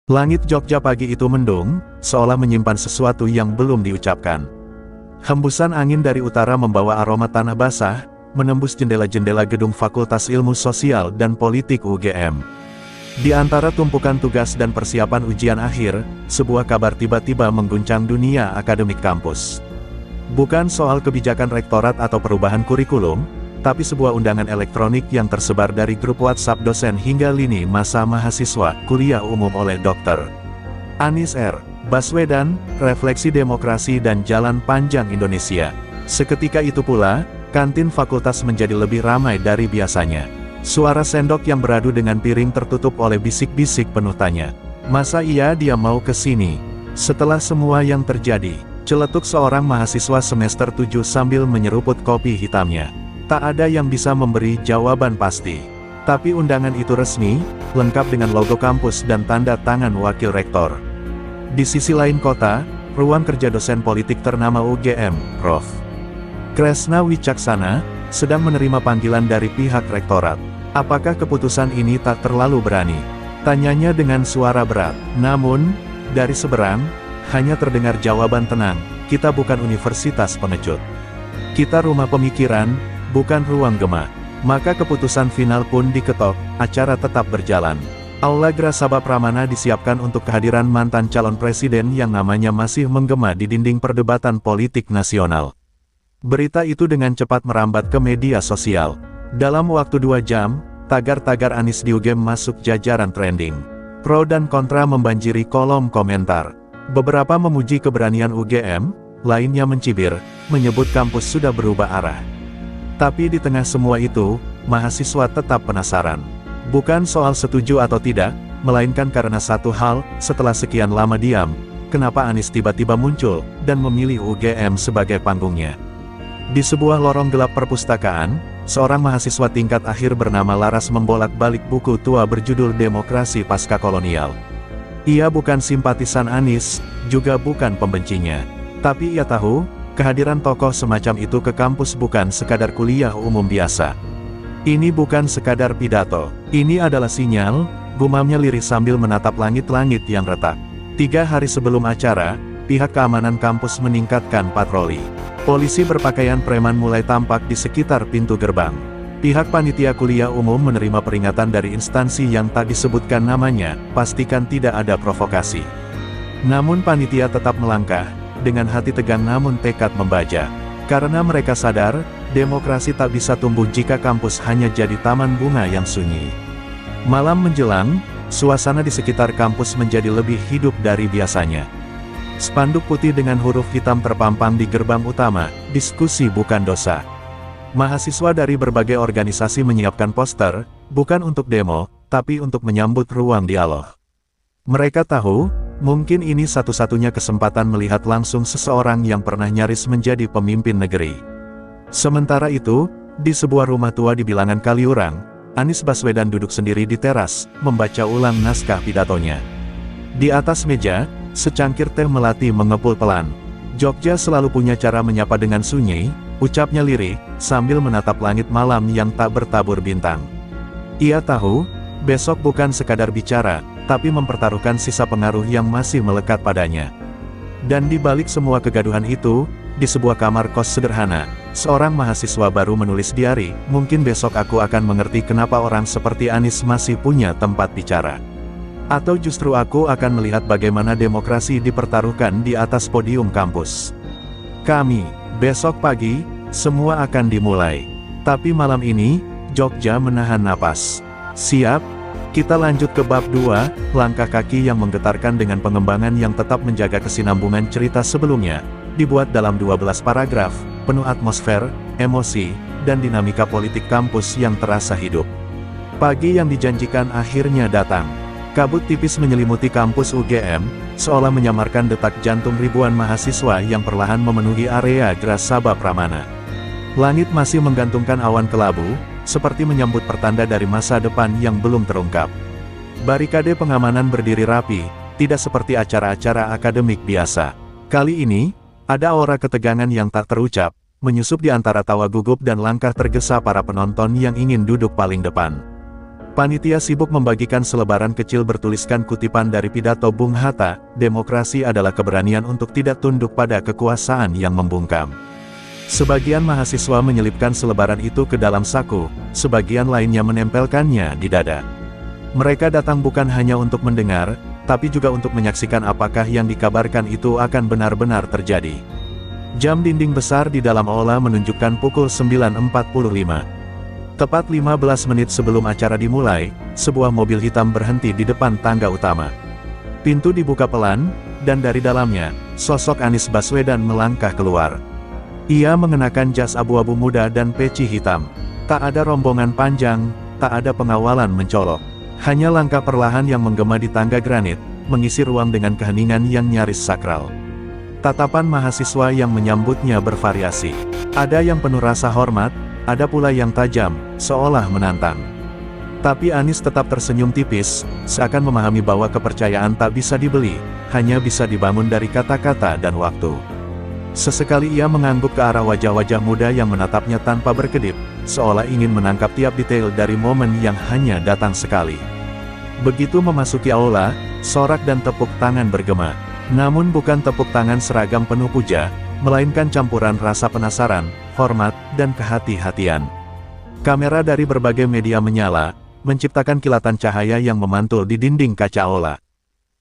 Langit Jogja pagi itu mendung, seolah menyimpan sesuatu yang belum diucapkan. Hembusan angin dari utara membawa aroma tanah basah, menembus jendela-jendela gedung Fakultas Ilmu Sosial dan Politik UGM. Di antara tumpukan tugas dan persiapan ujian akhir, sebuah kabar tiba-tiba mengguncang dunia akademik kampus. Bukan soal kebijakan rektorat atau perubahan kurikulum, tapi sebuah undangan elektronik yang tersebar dari grup WhatsApp dosen hingga lini masa mahasiswa kuliah umum oleh Dr. Anies R. Baswedan, Refleksi Demokrasi dan Jalan Panjang Indonesia. Seketika itu pula, kantin fakultas menjadi lebih ramai dari biasanya. Suara sendok yang beradu dengan piring tertutup oleh bisik-bisik penuh tanya. Masa iya dia mau ke sini? Setelah semua yang terjadi, celetuk seorang mahasiswa semester 7 sambil menyeruput kopi hitamnya. Tak ada yang bisa memberi jawaban pasti. Tapi undangan itu resmi, lengkap dengan logo kampus dan tanda tangan wakil rektor. Di sisi lain kota, ruang kerja dosen politik ternama UGM, Prof. Kresna Wicaksana, sedang menerima panggilan dari pihak rektorat. Apakah keputusan ini tak terlalu berani? Tanyanya dengan suara berat. Namun, dari seberang, hanya terdengar jawaban tenang, kita bukan universitas pengecut. Kita rumah pemikiran, bukan ruang gema. Maka keputusan final pun diketok, acara tetap berjalan. Aula Grasaba Pramana disiapkan untuk kehadiran mantan calon presiden yang namanya masih menggema di dinding perdebatan politik nasional. Berita itu dengan cepat merambat ke media sosial. Dalam waktu 2 jam, tagar-tagar Anies di UGM masuk jajaran trending. Pro dan kontra membanjiri kolom komentar. Beberapa memuji keberanian UGM, lainnya mencibir, menyebut kampus sudah berubah arah. Tapi di tengah semua itu, mahasiswa tetap penasaran. Bukan soal setuju atau tidak, melainkan karena satu hal, setelah sekian lama diam, kenapa Anies tiba-tiba muncul, dan memilih UGM sebagai panggungnya. Di sebuah lorong gelap perpustakaan, seorang mahasiswa tingkat akhir bernama Laras membolak-balik buku tua berjudul Demokrasi Pasca Kolonial. Ia bukan simpatisan Anies, juga bukan pembencinya. Tapi ia tahu, kehadiran tokoh semacam itu ke kampus bukan sekadar kuliah umum biasa. Ini bukan sekadar pidato. Ini adalah sinyal, gumamnya lirih sambil menatap langit-langit yang retak. 3 hari sebelum acara, pihak keamanan kampus meningkatkan patroli. Polisi berpakaian preman mulai tampak di sekitar pintu gerbang. Pihak panitia kuliah umum menerima peringatan dari instansi yang tak disebutkan namanya, pastikan tidak ada provokasi. Namun panitia tetap melangkah, dengan hati tegang namun tekad membaja. Karena mereka sadar, demokrasi tak bisa tumbuh jika kampus hanya jadi taman bunga yang sunyi. Malam menjelang, suasana di sekitar kampus menjadi lebih hidup dari biasanya. Spanduk putih dengan huruf hitam terpampang di gerbang utama, diskusi bukan dosa. Mahasiswa dari berbagai organisasi menyiapkan poster, bukan untuk demo, tapi untuk menyambut ruang dialog. Mereka tahu, mungkin ini satu-satunya kesempatan melihat langsung seseorang yang pernah nyaris menjadi pemimpin negeri. Sementara itu, di sebuah rumah tua di bilangan Kaliurang, Anies Baswedan duduk sendiri di teras, membaca ulang naskah pidatonya. Di atas meja, secangkir teh melati mengepul pelan. Jogja selalu punya cara menyapa dengan sunyi, ucapnya lirih, sambil menatap langit malam yang tak bertabur bintang. Ia tahu, besok bukan sekadar bicara, tapi mempertaruhkan sisa pengaruh yang masih melekat padanya. Dan di balik semua kegaduhan itu, di sebuah kamar kos sederhana, seorang mahasiswa baru menulis diari, mungkin besok aku akan mengerti kenapa orang seperti Anies masih punya tempat bicara. Atau justru aku akan melihat bagaimana demokrasi dipertaruhkan di atas podium kampus. Besok pagi, semua akan dimulai. Tapi malam ini, Jogja menahan napas. Siap? Kita lanjut ke bab 2, langkah kaki yang menggetarkan dengan pengembangan yang tetap menjaga kesinambungan cerita sebelumnya, dibuat dalam 12 paragraf, penuh atmosfer, emosi, dan dinamika politik kampus yang terasa hidup. Pagi yang dijanjikan akhirnya datang. Kabut tipis menyelimuti kampus UGM, seolah menyamarkan detak jantung ribuan mahasiswa yang perlahan memenuhi area Grasaba Pramana. Langit masih menggantungkan awan kelabu, seperti menyambut pertanda dari masa depan yang belum terungkap. Barikade pengamanan berdiri rapi, tidak seperti acara-acara akademik biasa. Kali ini, ada aura ketegangan yang tak terucap, menyusup di antara tawa gugup dan langkah tergesa para penonton yang ingin duduk paling depan. Panitia sibuk membagikan selebaran kecil bertuliskan kutipan dari pidato Bung Hatta, "Demokrasi adalah keberanian untuk tidak tunduk pada kekuasaan yang membungkam." Sebagian mahasiswa menyelipkan selebaran itu ke dalam saku, sebagian lainnya menempelkannya di dada. Mereka datang bukan hanya untuk mendengar, tapi juga untuk menyaksikan apakah yang dikabarkan itu akan benar-benar terjadi. Jam dinding besar di dalam aula menunjukkan pukul 9.45. Tepat 15 menit sebelum acara dimulai, sebuah mobil hitam berhenti di depan tangga utama. Pintu dibuka pelan, dan dari dalamnya, sosok Anies Baswedan melangkah keluar. Ia mengenakan jas abu-abu muda dan peci hitam. Tak ada rombongan panjang, tak ada pengawalan mencolok. Hanya langkah perlahan yang menggema di tangga granit, mengisi ruang dengan keheningan yang nyaris sakral. Tatapan mahasiswa yang menyambutnya bervariasi. Ada yang penuh rasa hormat, ada pula yang tajam, seolah menantang. Tapi Anies tetap tersenyum tipis, seakan memahami bahwa kepercayaan tak bisa dibeli, hanya bisa dibangun dari kata-kata dan waktu. Sesekali ia mengangguk ke arah wajah-wajah muda yang menatapnya tanpa berkedip, seolah ingin menangkap tiap detail dari momen yang hanya datang sekali. Begitu memasuki aula, sorak dan tepuk tangan bergema. Namun bukan tepuk tangan seragam penuh puja, melainkan campuran rasa penasaran, hormat, dan kehati-hatian. Kamera dari berbagai media menyala, menciptakan kilatan cahaya yang memantul di dinding kaca aula.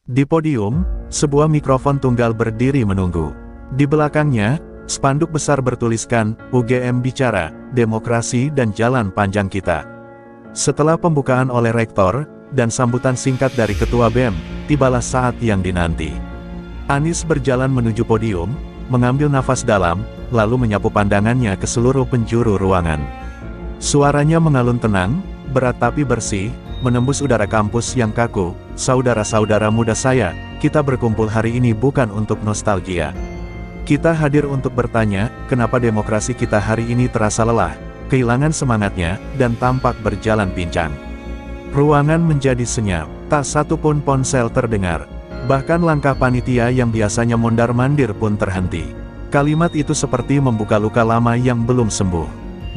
Di podium, sebuah mikrofon tunggal berdiri menunggu. Di belakangnya, spanduk besar bertuliskan, "UGM Bicara, Demokrasi dan Jalan Panjang Kita." Setelah pembukaan oleh Rektor, dan sambutan singkat dari Ketua BEM, tibalah saat yang dinanti. Anies berjalan menuju podium, mengambil nafas dalam, lalu menyapu pandangannya ke seluruh penjuru ruangan. Suaranya mengalun tenang, berat tapi bersih, menembus udara kampus yang kaku. "Saudara-saudara muda saya, kita berkumpul hari ini bukan untuk nostalgia. Kita hadir untuk bertanya, kenapa demokrasi kita hari ini terasa lelah, kehilangan semangatnya, dan tampak berjalan pincang." Ruangan menjadi senyap, tak satu pun ponsel terdengar. Bahkan langkah panitia yang biasanya mondar-mandir pun terhenti. Kalimat itu seperti membuka luka lama yang belum sembuh.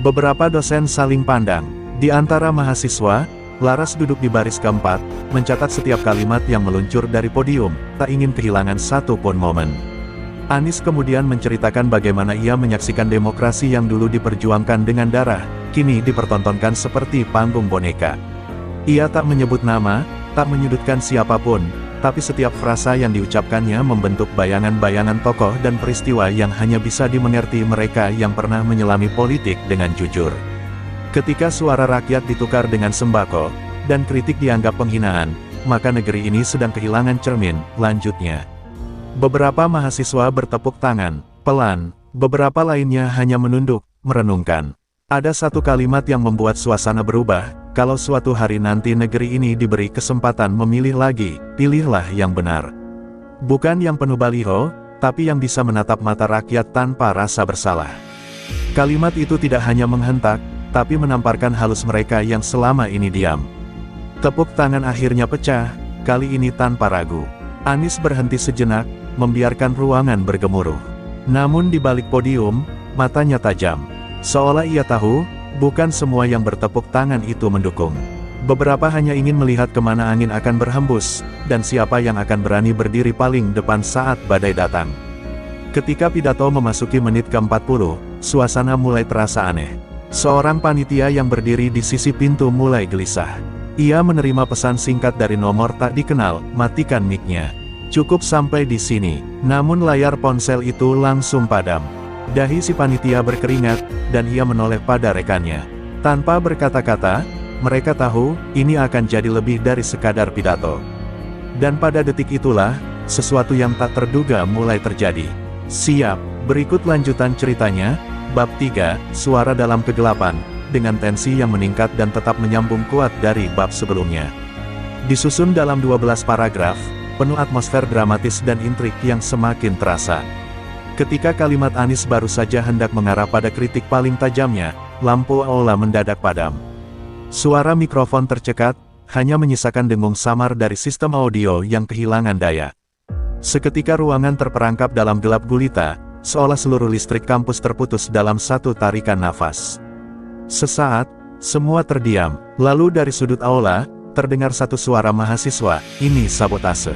Beberapa dosen saling pandang. Di antara mahasiswa, Laras duduk di baris keempat, mencatat setiap kalimat yang meluncur dari podium, tak ingin kehilangan satu pun momen. Anies kemudian menceritakan bagaimana ia menyaksikan demokrasi yang dulu diperjuangkan dengan darah, kini dipertontonkan seperti panggung boneka. Ia tak menyebut nama, tak menyudutkan siapapun, tapi setiap frasa yang diucapkannya membentuk bayangan-bayangan tokoh dan peristiwa yang hanya bisa dimengerti mereka yang pernah menyelami politik dengan jujur. Ketika suara rakyat ditukar dengan sembako, dan kritik dianggap penghinaan, maka negeri ini sedang kehilangan cermin, lanjutnya. Beberapa mahasiswa bertepuk tangan, pelan, beberapa lainnya hanya menunduk, merenungkan. Ada satu kalimat yang membuat suasana berubah, kalau suatu hari nanti negeri ini diberi kesempatan memilih lagi, pilihlah yang benar. Bukan yang penuh baliho, tapi yang bisa menatap mata rakyat tanpa rasa bersalah. Kalimat itu tidak hanya menghentak, tapi menamparkan halus mereka yang selama ini diam. Tepuk tangan akhirnya pecah, kali ini tanpa ragu. Anies berhenti sejenak, membiarkan ruangan bergemuruh. Namun di balik podium, matanya tajam. Seolah ia tahu, bukan semua yang bertepuk tangan itu mendukung. Beberapa hanya ingin melihat kemana angin akan berhembus, dan siapa yang akan berani berdiri paling depan saat badai datang. Ketika pidato memasuki menit ke-40, suasana mulai terasa aneh. Seorang panitia yang berdiri di sisi pintu mulai gelisah. Ia menerima pesan singkat dari nomor tak dikenal, "Matikan mic-nya. Cukup sampai di sini." Namun layar ponsel itu langsung padam. Dahi si panitia berkeringat, dan ia menoleh pada rekannya. Tanpa berkata-kata, mereka tahu, ini akan jadi lebih dari sekadar pidato. Dan pada detik itulah, sesuatu yang tak terduga mulai terjadi. Siap, berikut lanjutan ceritanya, Bab 3, Suara dalam Kegelapan, dengan tensi yang meningkat dan tetap menyambung kuat dari bab sebelumnya. Disusun dalam 12 paragraf, penuh atmosfer dramatis dan intrik yang semakin terasa. Ketika kalimat Anies baru saja hendak mengarah pada kritik paling tajamnya, lampu aula mendadak padam. Suara mikrofon tercekat, hanya menyisakan dengung samar dari sistem audio yang kehilangan daya. Seketika ruangan terperangkap dalam gelap gulita, seolah seluruh listrik kampus terputus dalam satu tarikan nafas. Sesaat, Semua terdiam, lalu dari sudut aula, terdengar satu suara mahasiswa, "Ini sabotase."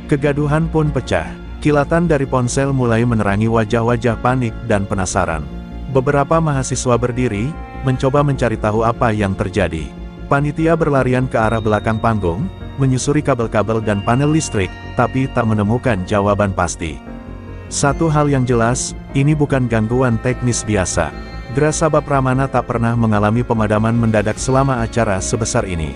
Kegaduhan pun pecah. Kilatan dari ponsel mulai menerangi wajah-wajah panik dan penasaran. Beberapa mahasiswa berdiri, mencoba mencari tahu apa yang terjadi. Panitia berlarian ke arah belakang panggung, menyusuri kabel-kabel dan panel listrik, tapi tak menemukan jawaban pasti. Satu hal yang jelas, ini bukan gangguan teknis biasa. Grasabha Pramana tak pernah mengalami pemadaman mendadak selama acara sebesar ini.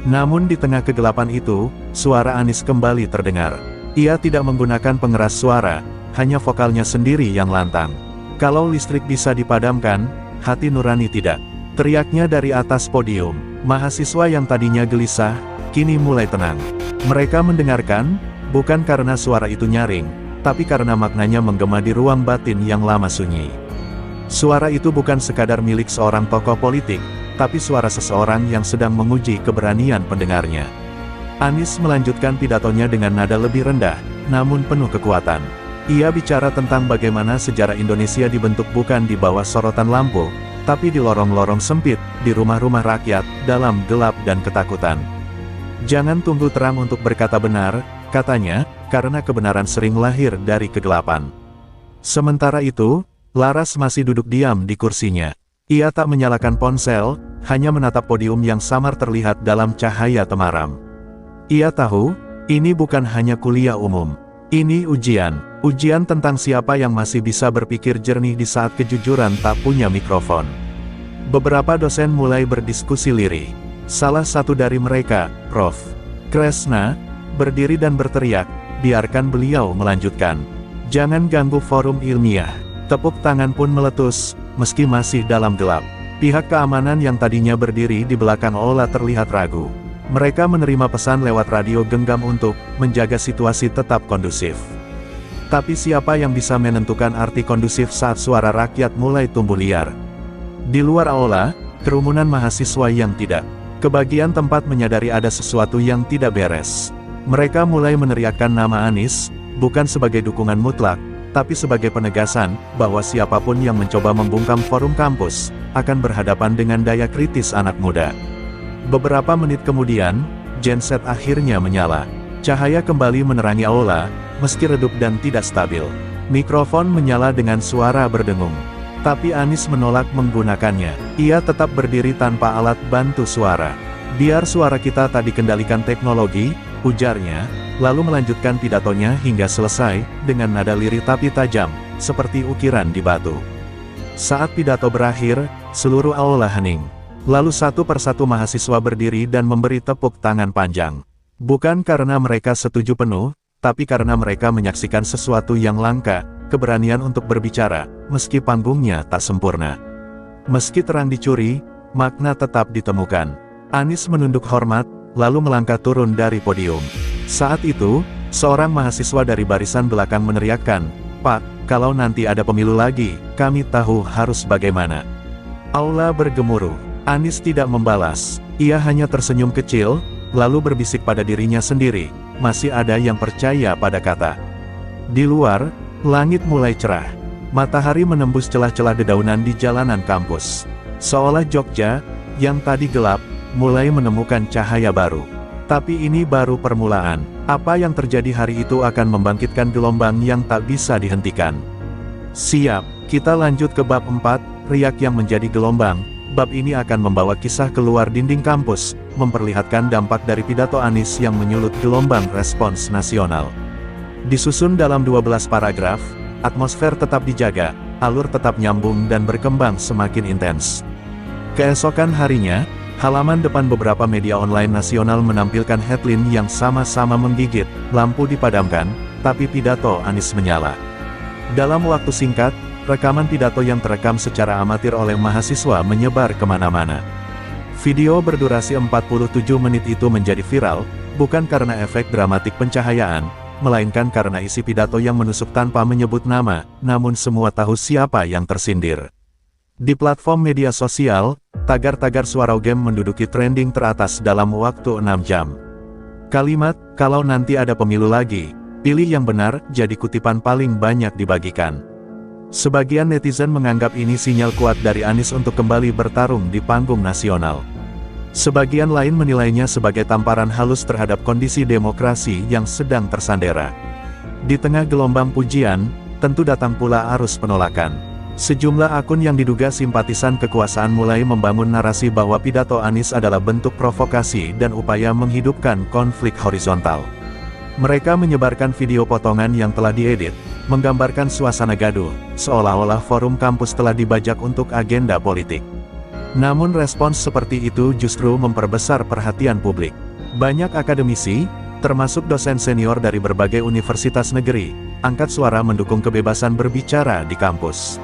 Namun di tengah kegelapan itu, suara Anis kembali terdengar. Ia tidak menggunakan pengeras suara, hanya vokalnya sendiri yang lantang. "Kalau listrik bisa dipadamkan, hati nurani tidak." Teriaknya dari atas podium. Mahasiswa yang tadinya gelisah, kini mulai tenang. Mereka mendengarkan, bukan karena suara itu nyaring, tapi karena maknanya menggema di ruang batin yang lama sunyi. Suara itu bukan sekadar milik seorang tokoh politik, tapi suara seseorang yang sedang menguji keberanian pendengarnya. Anis melanjutkan pidatonya dengan nada lebih rendah, namun penuh kekuatan. Ia bicara tentang bagaimana sejarah Indonesia dibentuk bukan di bawah sorotan lampu, tapi di lorong-lorong sempit, di rumah-rumah rakyat, dalam gelap dan ketakutan. "Jangan tunggu terang untuk berkata benar," katanya, "karena kebenaran sering lahir dari kegelapan." Sementara itu, Laras masih duduk diam di kursinya. Ia tak menyalakan ponsel, hanya menatap podium yang samar terlihat dalam cahaya temaram. Ia tahu, ini bukan hanya kuliah umum. Ini ujian. Ujian tentang siapa yang masih bisa berpikir jernih di saat kejujuran tak punya mikrofon. Beberapa dosen mulai berdiskusi lirih. Salah satu dari mereka, Prof. Kresna, berdiri dan berteriak, "Biarkan beliau melanjutkan. Jangan ganggu forum ilmiah." Tepuk tangan pun meletus, meski masih dalam gelap. Pihak keamanan yang tadinya berdiri di belakang aula terlihat ragu. Mereka menerima pesan lewat radio genggam untuk menjaga situasi tetap kondusif. Tapi siapa yang bisa menentukan arti kondusif saat suara rakyat mulai tumbuh liar? Di luar aula, kerumunan mahasiswa yang tidak kebagian tempat menyadari ada sesuatu yang tidak beres. Mereka mulai meneriakkan nama Anis, bukan sebagai dukungan mutlak, tapi sebagai penegasan bahwa siapapun yang mencoba membungkam forum kampus akan berhadapan dengan daya kritis anak muda. Beberapa menit kemudian, genset akhirnya menyala. Cahaya kembali menerangi aula, meski redup dan tidak stabil. Mikrofon menyala dengan suara berdengung. Tapi Anis menolak menggunakannya. Ia tetap berdiri tanpa alat bantu suara. "Biar suara kita tak dikendalikan teknologi," ujarnya, lalu melanjutkan pidatonya hingga selesai, dengan nada lirih tapi tajam, seperti ukiran di batu. Saat pidato berakhir, seluruh aula hening. Lalu satu persatu mahasiswa berdiri dan memberi tepuk tangan panjang. Bukan karena mereka setuju penuh, tapi karena mereka menyaksikan sesuatu yang langka, keberanian untuk berbicara, meski panggungnya tak sempurna. Meski terang dicuri, makna tetap ditemukan. Anis menunduk hormat, lalu melangkah turun dari podium. Saat itu, seorang mahasiswa dari barisan belakang meneriakkan, "Pak, kalau nanti ada pemilu lagi, kami tahu harus bagaimana." Aula bergemuruh. Anis tidak membalas. Ia hanya tersenyum kecil, lalu berbisik pada dirinya sendiri, "Masih ada yang percaya pada kata." Di luar, langit mulai cerah. Matahari menembus celah-celah dedaunan di jalanan kampus. Seolah Jogja, yang tadi gelap, mulai menemukan cahaya baru. Tapi ini baru permulaan. Apa yang terjadi hari itu akan membangkitkan gelombang yang tak bisa dihentikan. "Siap, kita lanjut ke bab 4, riak yang menjadi gelombang." Bab ini akan membawa kisah keluar dinding kampus, memperlihatkan dampak dari pidato Anis yang menyulut gelombang respons nasional. Disusun dalam 12 paragraf, atmosfer tetap dijaga, alur tetap nyambung dan berkembang semakin intens. Keesokan harinya, halaman depan beberapa media online nasional menampilkan headline yang sama-sama menggigit, "Lampu dipadamkan, tapi pidato Anis menyala." Dalam waktu singkat, rekaman pidato yang terekam secara amatir oleh mahasiswa menyebar kemana-mana. Video berdurasi 47 menit itu menjadi viral, bukan karena efek dramatik pencahayaan, melainkan karena isi pidato yang menusuk tanpa menyebut nama, namun semua tahu siapa yang tersindir. Di platform media sosial, tagar-tagar Suarogem menduduki trending teratas dalam waktu 6 jam. Kalimat, "Kalau nanti ada pemilu lagi, pilih yang benar," jadi kutipan paling banyak dibagikan. Sebagian netizen menganggap ini sinyal kuat dari Anies untuk kembali bertarung di panggung nasional. Sebagian lain menilainya sebagai tamparan halus terhadap kondisi demokrasi yang sedang tersandera. Di tengah gelombang pujian, tentu datang pula arus penolakan. Sejumlah akun yang diduga simpatisan kekuasaan mulai membangun narasi bahwa pidato Anies adalah bentuk provokasi dan upaya menghidupkan konflik horizontal. Mereka menyebarkan video potongan yang telah diedit, menggambarkan suasana gaduh, seolah-olah forum kampus telah dibajak untuk agenda politik. Namun respons seperti itu justru memperbesar perhatian publik. Banyak akademisi, termasuk dosen senior dari berbagai universitas negeri, angkat suara mendukung kebebasan berbicara di kampus.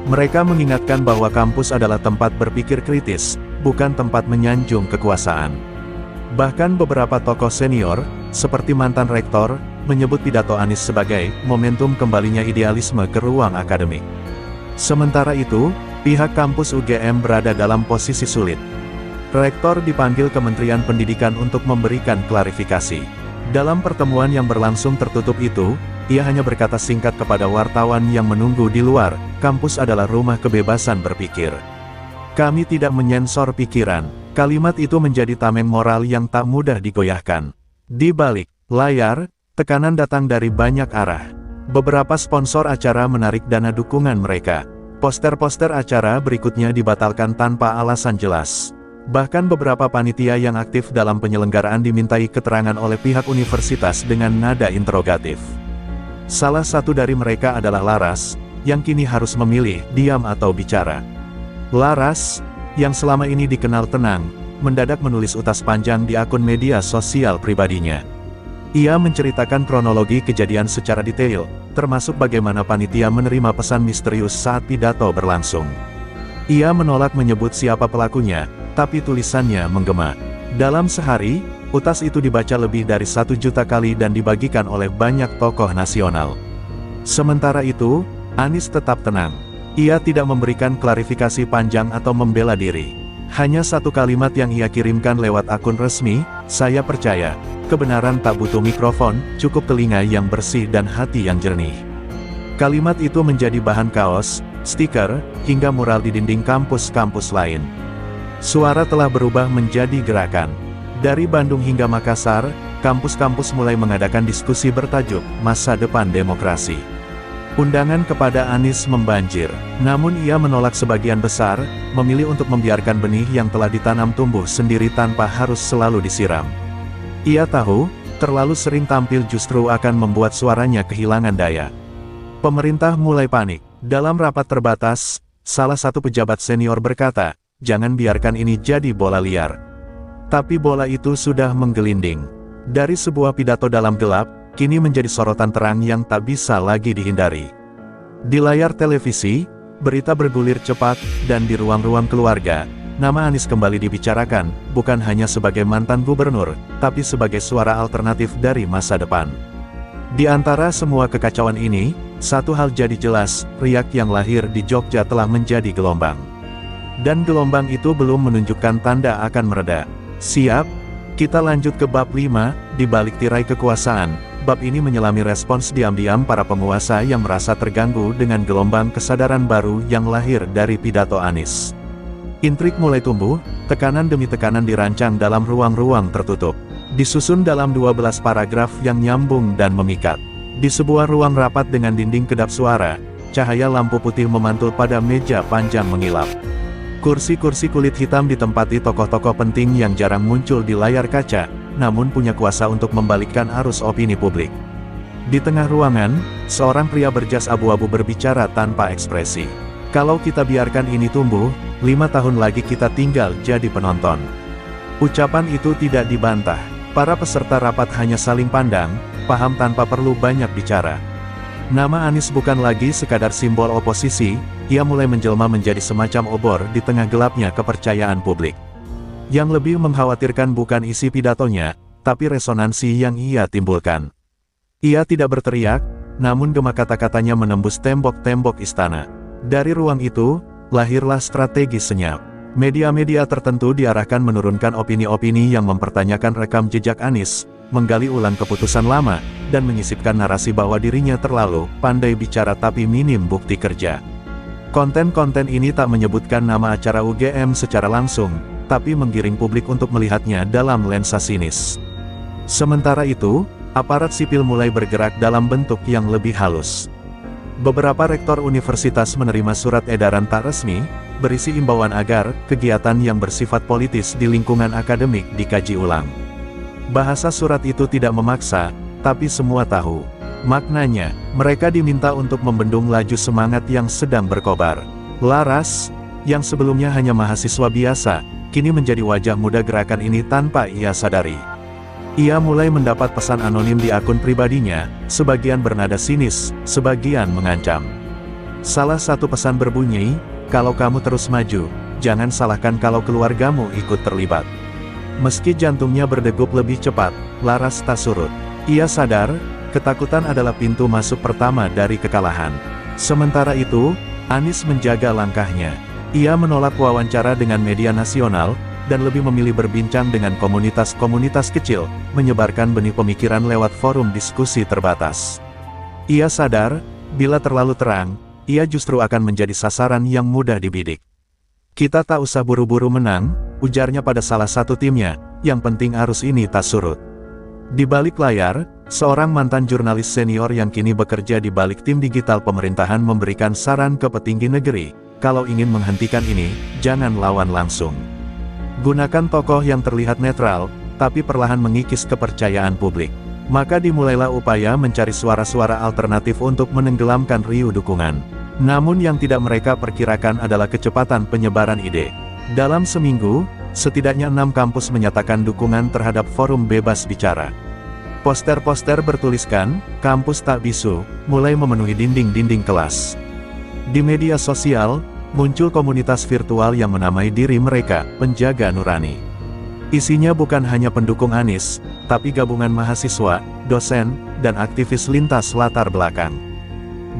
Mereka mengingatkan bahwa kampus adalah tempat berpikir kritis, bukan tempat menyanjung kekuasaan. Bahkan beberapa tokoh senior, seperti mantan rektor, menyebut pidato Anies sebagai momentum kembalinya idealisme ke ruang akademik. Sementara itu, pihak kampus UGM berada dalam posisi sulit. Rektor dipanggil Kementerian Pendidikan untuk memberikan klarifikasi. Dalam pertemuan yang berlangsung tertutup itu, ia hanya berkata singkat kepada wartawan yang menunggu di luar, kampus adalah rumah kebebasan berpikir. Kami tidak menyensor pikiran. Kalimat itu menjadi tameng moral yang tak mudah digoyahkan. Di balik layar, tekanan datang dari banyak arah. Beberapa sponsor acara menarik dana dukungan mereka. Poster-poster acara berikutnya dibatalkan tanpa alasan jelas. Bahkan beberapa panitia yang aktif dalam penyelenggaraan dimintai keterangan oleh pihak universitas dengan nada interrogatif. Salah satu dari mereka adalah Laras, yang kini harus memilih diam atau bicara. Laras, yang selama ini dikenal tenang, mendadak menulis utas panjang di akun media sosial pribadinya. Ia menceritakan kronologi kejadian secara detail, termasuk bagaimana panitia menerima pesan misterius saat pidato berlangsung. Ia menolak menyebut siapa pelakunya, tapi tulisannya menggema. Dalam sehari, utas itu dibaca lebih dari 1 juta kali dan dibagikan oleh banyak tokoh nasional. Sementara itu, Anies tetap tenang. Ia tidak memberikan klarifikasi panjang atau membela diri. Hanya satu kalimat yang ia kirimkan lewat akun resmi, "Saya percaya, kebenaran tak butuh mikrofon, cukup telinga yang bersih dan hati yang jernih." Kalimat itu menjadi bahan kaos, stiker, hingga mural di dinding kampus-kampus lain. Suara telah berubah menjadi gerakan. Dari Bandung hingga Makassar, kampus-kampus mulai mengadakan diskusi bertajuk "Masa Depan Demokrasi". Undangan kepada Anies membanjir, namun ia menolak sebagian besar, memilih untuk membiarkan benih yang telah ditanam tumbuh sendiri tanpa harus selalu disiram. Ia tahu, terlalu sering tampil justru akan membuat suaranya kehilangan daya. Pemerintah mulai panik. Dalam rapat terbatas, salah satu pejabat senior berkata, "Jangan biarkan ini jadi bola liar." Tapi bola itu sudah menggelinding. Dari sebuah pidato dalam gelap, kini menjadi sorotan terang yang tak bisa lagi dihindari. Di layar televisi, berita bergulir cepat, dan di ruang-ruang keluarga, nama Anies kembali dibicarakan, bukan hanya sebagai mantan gubernur, tapi sebagai suara alternatif dari masa depan. Di antara semua kekacauan ini, satu hal jadi jelas, riak yang lahir di Jogja telah menjadi gelombang. Dan gelombang itu belum menunjukkan tanda akan mereda. Siap? Kita lanjut ke bab 5, di balik tirai kekuasaan. Bab ini menyelami respons diam-diam para penguasa yang merasa terganggu dengan gelombang kesadaran baru yang lahir dari pidato Anies. Intrik mulai tumbuh, tekanan demi tekanan dirancang dalam ruang-ruang tertutup. Disusun dalam 12 paragraf yang nyambung dan memikat. Di sebuah ruang rapat dengan dinding kedap suara, cahaya lampu putih memantul pada meja panjang mengilap. Kursi-kursi kulit hitam ditempati tokoh-tokoh penting yang jarang muncul di layar kaca, namun punya kuasa untuk membalikkan arus opini publik. Di tengah ruangan, seorang pria berjas abu-abu berbicara tanpa ekspresi. "Kalau kita biarkan ini tumbuh, 5 tahun lagi kita tinggal jadi penonton." Ucapan itu tidak dibantah. Para peserta rapat hanya saling pandang, paham tanpa perlu banyak bicara. Nama Anies bukan lagi sekadar simbol oposisi, ia mulai menjelma menjadi semacam obor di tengah gelapnya kepercayaan publik. Yang lebih mengkhawatirkan bukan isi pidatonya, tapi resonansi yang ia timbulkan. Ia tidak berteriak, namun gema kata-katanya menembus tembok-tembok istana. Dari ruang itu, lahirlah strategi senyap. Media-media tertentu diarahkan menurunkan opini-opini yang mempertanyakan rekam jejak Anies, menggali ulang keputusan lama, dan menyisipkan narasi bahwa dirinya terlalu pandai bicara tapi minim bukti kerja. Konten-konten ini tak menyebutkan nama acara UGM secara langsung, tapi menggiring publik untuk melihatnya dalam lensa sinis. Sementara itu, aparat sipil mulai bergerak dalam bentuk yang lebih halus. Beberapa rektor universitas menerima surat edaran tak resmi, berisi imbauan agar kegiatan yang bersifat politis di lingkungan akademik dikaji ulang. Bahasa surat itu tidak memaksa, tapi semua tahu. Maknanya, mereka diminta untuk membendung laju semangat yang sedang berkobar. Laras, yang sebelumnya hanya mahasiswa biasa, kini menjadi wajah muda gerakan ini tanpa ia sadari. Ia mulai mendapat pesan anonim di akun pribadinya, sebagian bernada sinis, sebagian mengancam. Salah satu pesan berbunyi, "Kalau kamu terus maju, jangan salahkan kalau keluargamu ikut terlibat." Meski jantungnya berdegup lebih cepat, Laras tak surut. Ia sadar, ketakutan adalah pintu masuk pertama dari kekalahan. Sementara itu, Anies menjaga langkahnya. Ia menolak wawancara dengan media nasional, dan lebih memilih berbincang dengan komunitas-komunitas kecil, menyebarkan benih pemikiran lewat forum diskusi terbatas. Ia sadar, bila terlalu terang, ia justru akan menjadi sasaran yang mudah dibidik. "Kita tak usah buru-buru menang," ujarnya pada salah satu timnya, "yang penting arus ini tak surut." Di balik layar, seorang mantan jurnalis senior yang kini bekerja di balik tim digital pemerintahan memberikan saran ke petinggi negeri, "Kalau ingin menghentikan ini, jangan lawan langsung. Gunakan tokoh yang terlihat netral, tapi perlahan mengikis kepercayaan publik." Maka dimulailah upaya mencari suara-suara alternatif untuk menenggelamkan riuh dukungan. Namun yang tidak mereka perkirakan adalah kecepatan penyebaran ide. Dalam seminggu, setidaknya 6 kampus menyatakan dukungan terhadap forum bebas bicara. Poster-poster bertuliskan, "Kampus tak bisu," mulai memenuhi dinding-dinding kelas. Di media sosial, muncul komunitas virtual yang menamai diri mereka, Penjaga Nurani. Isinya bukan hanya pendukung Anies, tapi gabungan mahasiswa, dosen, dan aktivis lintas latar belakang.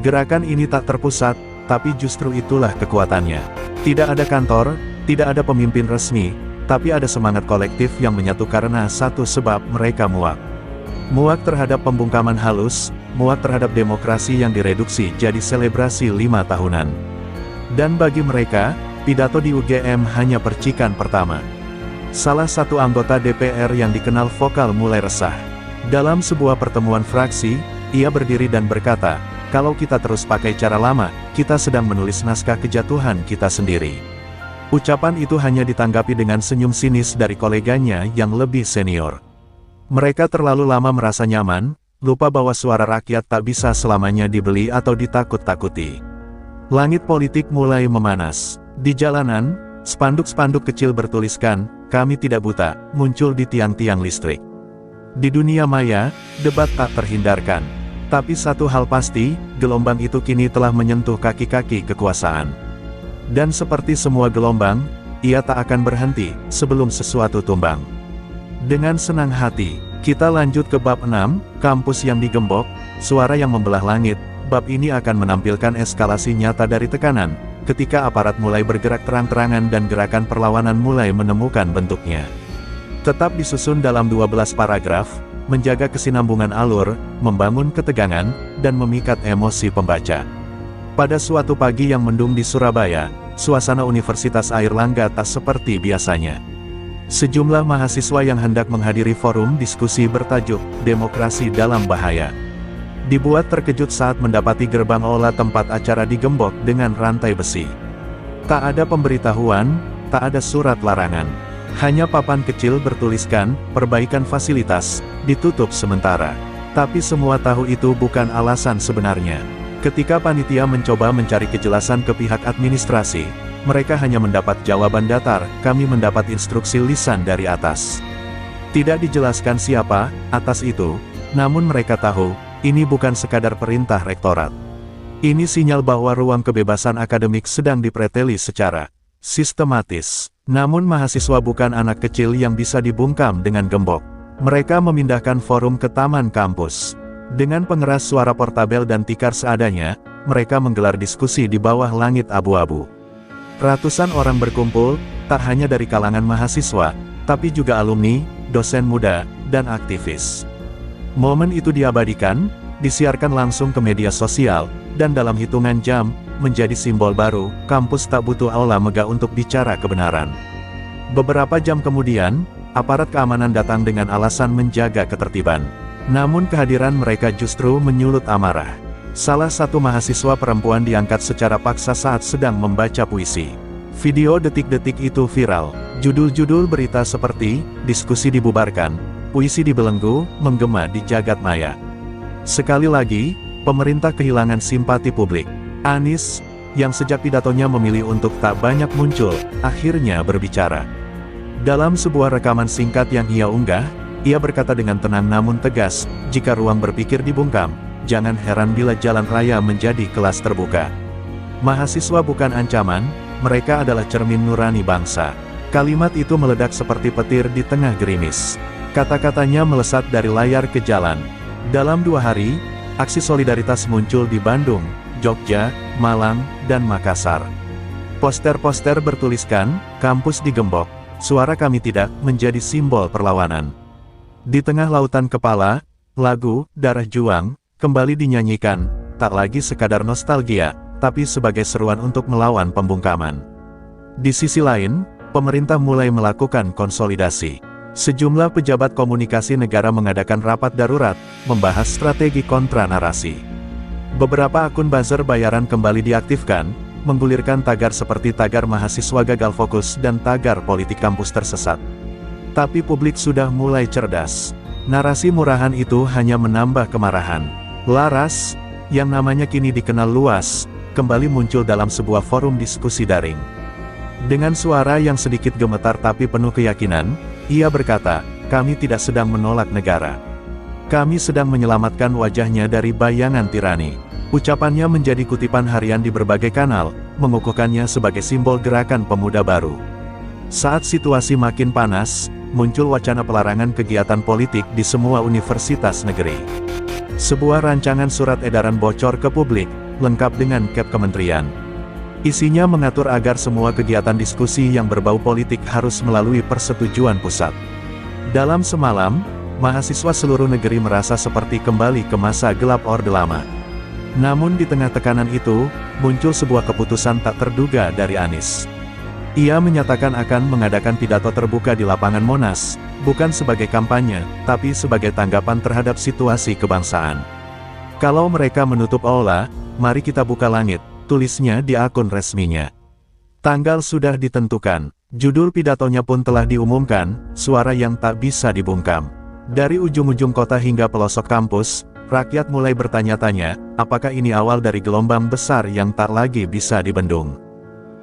Gerakan ini tak terpusat, tapi justru itulah kekuatannya. Tidak ada kantor, tidak ada pemimpin resmi, tapi ada semangat kolektif yang menyatu karena satu sebab: mereka muak. Muak terhadap pembungkaman halus, muak terhadap demokrasi yang direduksi jadi selebrasi 5 tahunan. Dan bagi mereka, pidato di UGM hanya percikan pertama. Salah satu anggota DPR yang dikenal vokal mulai resah. Dalam sebuah pertemuan fraksi, ia berdiri dan berkata, "Kalau kita terus pakai cara lama, kita sedang menulis naskah kejatuhan kita sendiri." Ucapan itu hanya ditanggapi dengan senyum sinis dari koleganya yang lebih senior. Mereka terlalu lama merasa nyaman, lupa bahwa suara rakyat tak bisa selamanya dibeli atau ditakut-takuti. Langit politik mulai memanas. Di jalanan, spanduk-spanduk kecil bertuliskan, "Kami tidak buta," muncul di tiang-tiang listrik. Di dunia maya, debat tak terhindarkan. Tapi satu hal pasti, gelombang itu kini telah menyentuh kaki-kaki kekuasaan. Dan seperti semua gelombang, ia tak akan berhenti sebelum sesuatu tumbang. Dengan senang hati, kita lanjut ke bab 6, kampus yang digembok, suara yang membelah langit. Bab ini akan menampilkan eskalasi nyata dari tekanan, ketika aparat mulai bergerak terang-terangan dan gerakan perlawanan mulai menemukan bentuknya. Tetap disusun dalam 12 paragraf, menjaga kesinambungan alur, membangun ketegangan, dan memikat emosi pembaca. Pada suatu pagi yang mendung di Surabaya, suasana Universitas Airlangga tak seperti biasanya. Sejumlah mahasiswa yang hendak menghadiri forum diskusi bertajuk "Demokrasi dalam Bahaya" dibuat terkejut saat mendapati gerbang aula tempat acara digembok dengan rantai besi. Tak ada pemberitahuan, tak ada surat larangan. Hanya papan kecil bertuliskan, "Perbaikan fasilitas, ditutup sementara." Tapi semua tahu itu bukan alasan sebenarnya. Ketika panitia mencoba mencari kejelasan ke pihak administrasi, mereka hanya mendapat jawaban datar, "Kami mendapat instruksi lisan dari atas." Tidak dijelaskan siapa atas itu, namun mereka tahu, ini bukan sekadar perintah rektorat. Ini sinyal bahwa ruang kebebasan akademik sedang dipreteli secara sistematis. Namun mahasiswa bukan anak kecil yang bisa dibungkam dengan gembok. Mereka memindahkan forum ke taman kampus. Dengan pengeras suara portabel dan tikar seadanya, mereka menggelar diskusi di bawah langit abu-abu. Ratusan orang berkumpul, tak hanya dari kalangan mahasiswa, tapi juga alumni, dosen muda, dan aktivis. Momen itu diabadikan, disiarkan langsung ke media sosial, dan dalam hitungan jam, menjadi simbol baru, kampus tak butuh aula megah untuk bicara kebenaran. Beberapa jam kemudian, aparat keamanan datang dengan alasan menjaga ketertiban. Namun kehadiran mereka justru menyulut amarah. Salah satu mahasiswa perempuan diangkat secara paksa saat sedang membaca puisi. Video detik-detik itu viral. Judul-judul berita seperti, diskusi dibubarkan, puisi dibelenggu, menggema di jagat maya. Sekali lagi, pemerintah kehilangan simpati publik. Anies, yang sejak pidatonya memilih untuk tak banyak muncul, akhirnya berbicara. Dalam sebuah rekaman singkat yang ia unggah, ia berkata dengan tenang namun tegas, jika ruang berpikir dibungkam, jangan heran bila jalan raya menjadi kelas terbuka. Mahasiswa bukan ancaman, mereka adalah cermin nurani bangsa. Kalimat itu meledak seperti petir di tengah gerimis. Kata-katanya melesat dari layar ke jalan. Dalam 2 hari, aksi solidaritas muncul di Bandung, Jogja, Malang, dan Makassar. Poster-poster bertuliskan, kampus digembok, suara kami tidak, menjadi simbol perlawanan. Di tengah lautan kepala, lagu, Darah Juang, kembali dinyanyikan, tak lagi sekadar nostalgia, tapi sebagai seruan untuk melawan pembungkaman. Di sisi lain, pemerintah mulai melakukan konsolidasi. Sejumlah pejabat komunikasi negara mengadakan rapat darurat, membahas strategi kontra narasi. Beberapa akun buzzer bayaran kembali diaktifkan, menggulirkan tagar seperti tagar mahasiswa gagal fokus dan tagar politik kampus tersesat. Tapi publik sudah mulai cerdas. Narasi murahan itu hanya menambah kemarahan. Laras, yang namanya kini dikenal luas, kembali muncul dalam sebuah forum diskusi daring. Dengan suara yang sedikit gemetar tapi penuh keyakinan, ia berkata, kami tidak sedang menolak negara. Kami sedang menyelamatkan wajahnya dari bayangan tirani. Ucapannya menjadi kutipan harian di berbagai kanal, mengukuhkannya sebagai simbol gerakan pemuda baru. Saat situasi makin panas, muncul wacana pelarangan kegiatan politik di semua universitas negeri. Sebuah rancangan surat edaran bocor ke publik, lengkap dengan cap kementerian. Isinya mengatur agar semua kegiatan diskusi yang berbau politik harus melalui persetujuan pusat. Dalam semalam, mahasiswa seluruh negeri merasa seperti kembali ke masa gelap Orde Lama. Namun di tengah tekanan itu, muncul sebuah keputusan tak terduga dari Anies. Ia menyatakan akan mengadakan pidato terbuka di lapangan Monas, bukan sebagai kampanye, tapi sebagai tanggapan terhadap situasi kebangsaan. Kalau mereka menutup aula, mari kita buka langit, tulisnya di akun resminya. Tanggal sudah ditentukan, judul pidatonya pun telah diumumkan, suara yang tak bisa dibungkam. Dari ujung-ujung kota hingga pelosok kampus, rakyat mulai bertanya-tanya, apakah ini awal dari gelombang besar yang tak lagi bisa dibendung.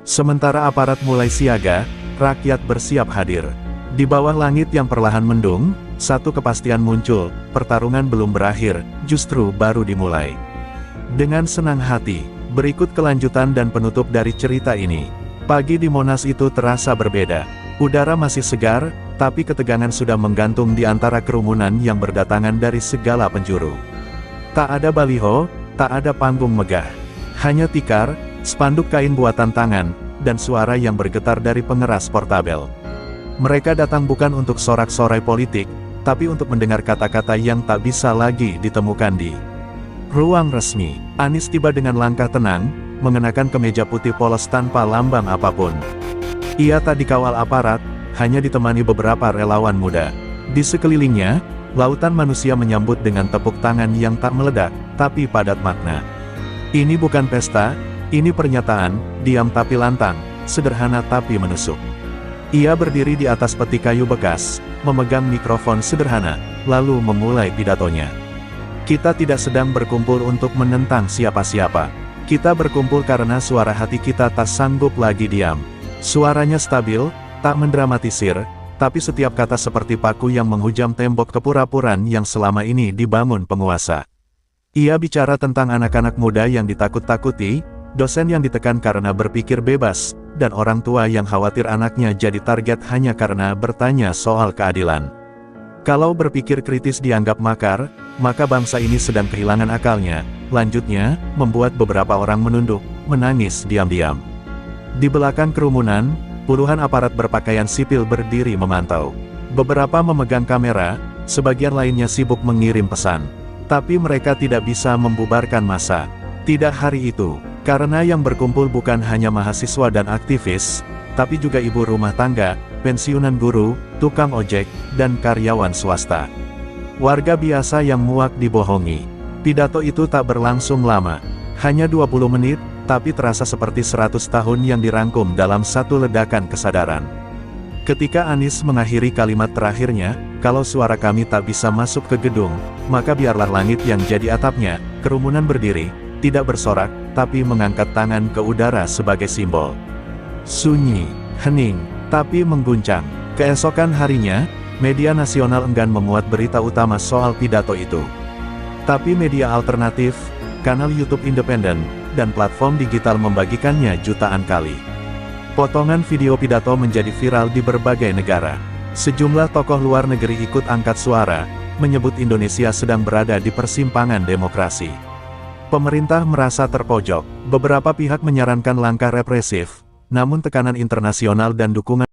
Sementara aparat mulai siaga, rakyat bersiap hadir. Di bawah langit yang perlahan mendung, satu kepastian muncul, pertarungan belum berakhir, justru baru dimulai. Dengan senang hati, berikut kelanjutan dan penutup dari cerita ini. Pagi di Monas itu terasa berbeda. Udara masih segar, tapi ketegangan sudah menggantung di antara kerumunan yang berdatangan dari segala penjuru. Tak ada baliho, tak ada panggung megah. Hanya tikar, spanduk kain buatan tangan, dan suara yang bergetar dari pengeras portabel. Mereka datang bukan untuk sorak-sorai politik, tapi untuk mendengar kata-kata yang tak bisa lagi ditemukan di ruang resmi. Anies tiba dengan langkah tenang, mengenakan kemeja putih polos tanpa lambang apapun. Ia tak dikawal aparat, hanya ditemani beberapa relawan muda. Di sekelilingnya, lautan manusia menyambut dengan tepuk tangan yang tak meledak, tapi padat makna. Ini bukan pesta, ini pernyataan, diam tapi lantang, sederhana tapi menusuk. Ia berdiri di atas peti kayu bekas, memegang mikrofon sederhana, lalu memulai pidatonya. Kita tidak sedang berkumpul untuk menentang siapa-siapa. Kita berkumpul karena suara hati kita tak sanggup lagi diam. Suaranya stabil, tak mendramatisir, tapi setiap kata seperti paku yang menghujam tembok kepura-puraan yang selama ini dibangun penguasa. Ia bicara tentang anak-anak muda yang ditakut-takuti, dosen yang ditekan karena berpikir bebas, dan orang tua yang khawatir anaknya jadi target hanya karena bertanya soal keadilan. Kalau berpikir kritis dianggap makar, maka bangsa ini sedang kehilangan akalnya. Lanjutnya, membuat beberapa orang menunduk, menangis diam-diam. Di belakang kerumunan, puluhan aparat berpakaian sipil berdiri memantau. Beberapa memegang kamera, sebagian lainnya sibuk mengirim pesan. Tapi mereka tidak bisa membubarkan massa. Tidak hari itu, karena yang berkumpul bukan hanya mahasiswa dan aktivis, tapi juga ibu rumah tangga, pensiunan guru, tukang ojek, dan karyawan swasta. Warga biasa yang muak dibohongi. Pidato itu tak berlangsung lama. Hanya 20 menit, tapi terasa seperti 100 tahun yang dirangkum dalam satu ledakan kesadaran. Ketika Anies mengakhiri kalimat terakhirnya, "Kalau suara kami tak bisa masuk ke gedung, maka biarlah langit yang jadi atapnya." Kerumunan berdiri, tidak bersorak, tapi mengangkat tangan ke udara sebagai simbol. Sunyi, hening, tapi mengguncang. Keesokan harinya, media nasional enggan memuat berita utama soal pidato itu. Tapi media alternatif, kanal YouTube independen, dan platform digital membagikannya jutaan kali. Potongan video pidato menjadi viral di berbagai negara. Sejumlah tokoh luar negeri ikut angkat suara, menyebut Indonesia sedang berada di persimpangan demokrasi. Pemerintah merasa terpojok. Beberapa pihak menyarankan langkah represif, namun tekanan internasional dan dukungan